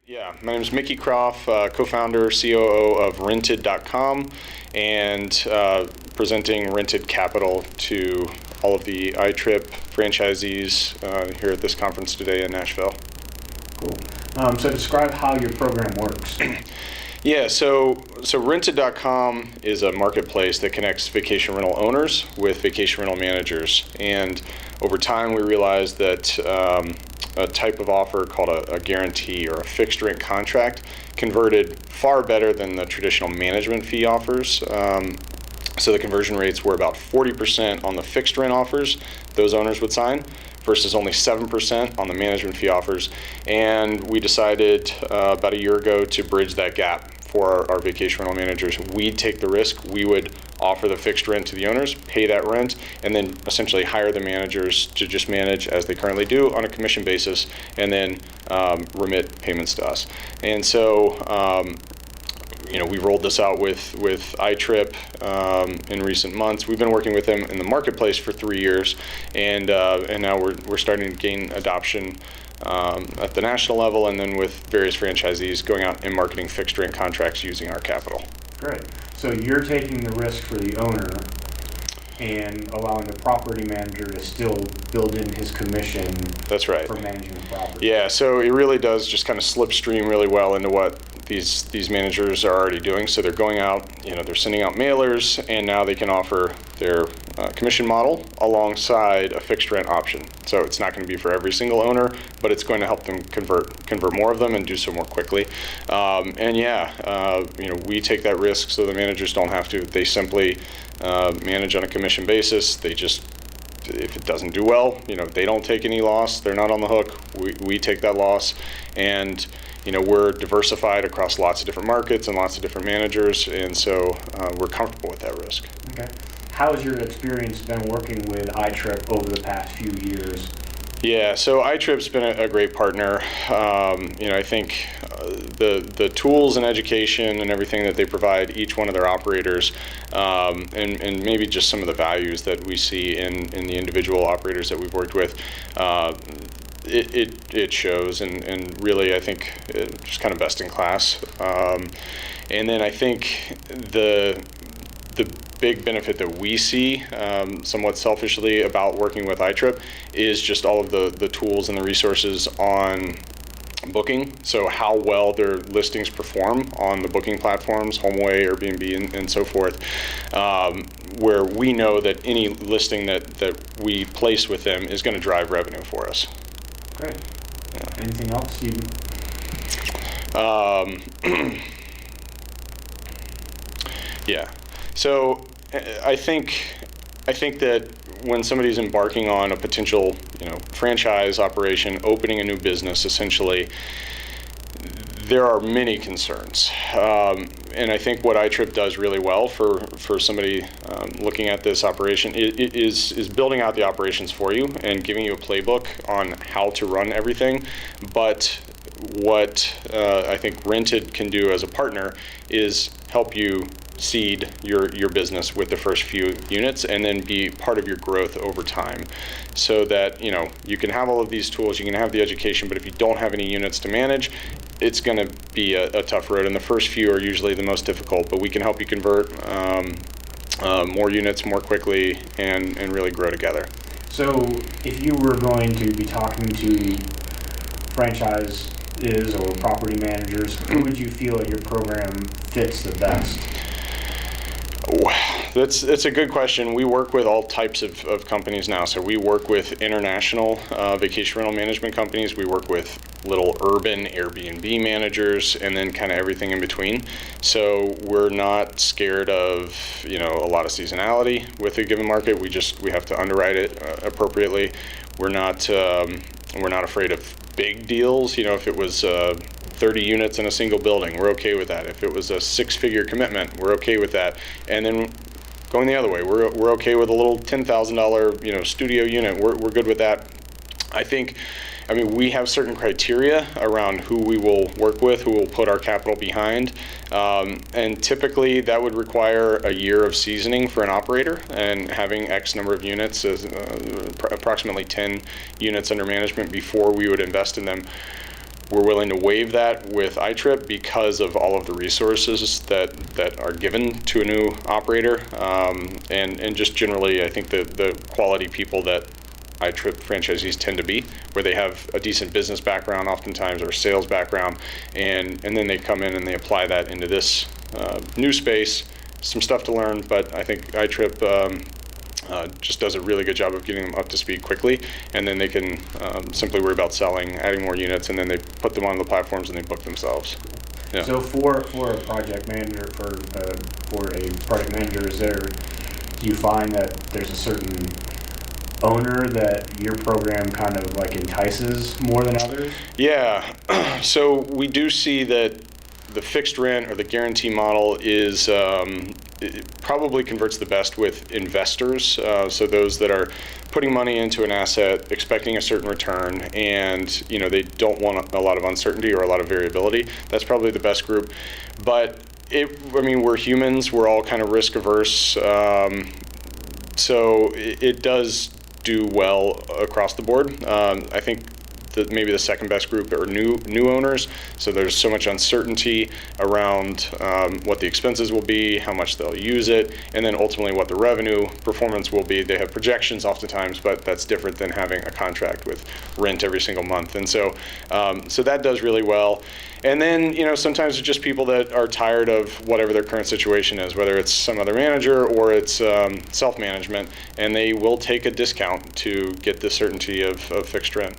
Yeah, my name is Mickey Croff, co-founder, COO of Rented.com, and presenting Rented Capital to all of the iTrip franchisees here at this conference today in Nashville. Cool. So describe how your program works. Yeah, so Rented.com is a marketplace that connects vacation rental owners with vacation rental managers. And over time, we realized that a type of offer called a guarantee or a fixed rent contract converted far better than the traditional management fee offers. So the conversion rates were about 40% on the fixed rent offers those owners would sign versus only 7% on the management fee offers. And we decided about a year ago to bridge that gap for our vacation rental managers. We'd take the risk. We would offer the fixed rent to the owners, pay that rent, and then essentially hire the managers to just manage as they currently do on a commission basis, and then remit payments to us. And so, we rolled this out with iTrip in recent months. We've been working with them in the marketplace for 3 years, and now we're starting to gain adoption at the national level, and then with various franchisees going out and marketing fixed rent contracts using our capital. Great. So you're taking the risk for the owner and allowing the property manager to still build in his commission. That's right. For managing the property. Yeah, so it really does just kind of slipstream really well into what these managers are already doing. So they're going out, they're sending out mailers, and now they can offer their commission model alongside a fixed rent option. So it's not going to be for every single owner, but it's going to help them convert more of them and do so more quickly. We take that risk so the managers don't have to. They simply manage on a commission basis. They just, if it doesn't do well, they don't take any loss. They're not on the hook. We take that loss, and we're diversified across lots of different markets and lots of different managers, and so we're comfortable with that risk. Okay. How has your experience been working with iTrip over the past few years? Yeah, so iTrip's been a great partner. I think the tools and education and everything that they provide each one of their operators, and maybe just some of the values that we see in the individual operators that we've worked with, it shows, and really I think just kind of best in class. And then I think the big benefit that we see, somewhat selfishly, about working with iTrip is just all of the tools and the resources on booking. So how well their listings perform on the booking platforms, HomeAway, Airbnb, and so forth, where we know that any listing that we place with them is going to drive revenue for us. Great. Yeah. Anything else, Stephen? Yeah. So I think that when somebody's embarking on a potential, franchise operation, opening a new business, essentially, there are many concerns. And I think what iTrip does really well for somebody looking at this operation is building out the operations for you and giving you a playbook on how to run everything. But what I think Rented can do as a partner is help you seed your business with the first few units and then be part of your growth over time, so that you can have all of these tools, you can have the education, but if you don't have any units to manage, it's going to be a tough road, and the first few are usually the most difficult. But we can help you convert more units more quickly and really grow together. So if you were going to be talking to franchises or property managers, who would you feel your program fits the best? That's a good question. We work with all types of companies now. So we work with international vacation rental management companies. We work with little urban Airbnb managers, and then kind of everything in between. So we're not scared of a lot of seasonality with a given market. We have to underwrite it appropriately. We're not afraid of big deals. If it was 30 units in a single building, we're okay with that. If it was a 6-figure commitment, we're okay with that. And then going the other way, we're okay with a little $10,000 studio unit. We're good with that. We have certain criteria around who we will work with, who we'll put our capital behind, and typically that would require a year of seasoning for an operator and having X number of units, approximately 10 units under management before we would invest in them. we're willing to waive that with iTrip because of all of the resources that are given to a new operator, and just generally, I think the quality people that iTrip franchisees tend to be, where they have a decent business background oftentimes, or sales background, and then they come in and they apply that into this new space. Some stuff to learn, but I think iTrip just does a really good job of getting them up to speed quickly, and then they can simply worry about selling, adding more units, and then they put them on the platforms and they book themselves. Yeah. So for a project manager, do you find that there's a certain owner that your program kind of like entices more than others? Yeah, so we do see that the fixed rent or the guarantee model is it probably converts the best with investors, so those that are putting money into an asset expecting a certain return, and they don't want a lot of uncertainty or a lot of variability. That's probably the best group. But we're humans, we're all kind of risk averse, so it does do well across the board. I think maybe the second best group are new owners. So there's so much uncertainty around what the expenses will be, how much they'll use it, and then ultimately what the revenue performance will be. They have projections oftentimes, but that's different than having a contract with rent every single month. And so that does really well. And then sometimes it's just people that are tired of whatever their current situation is, whether it's some other manager or it's self-management, and they will take a discount to get the certainty of fixed rent.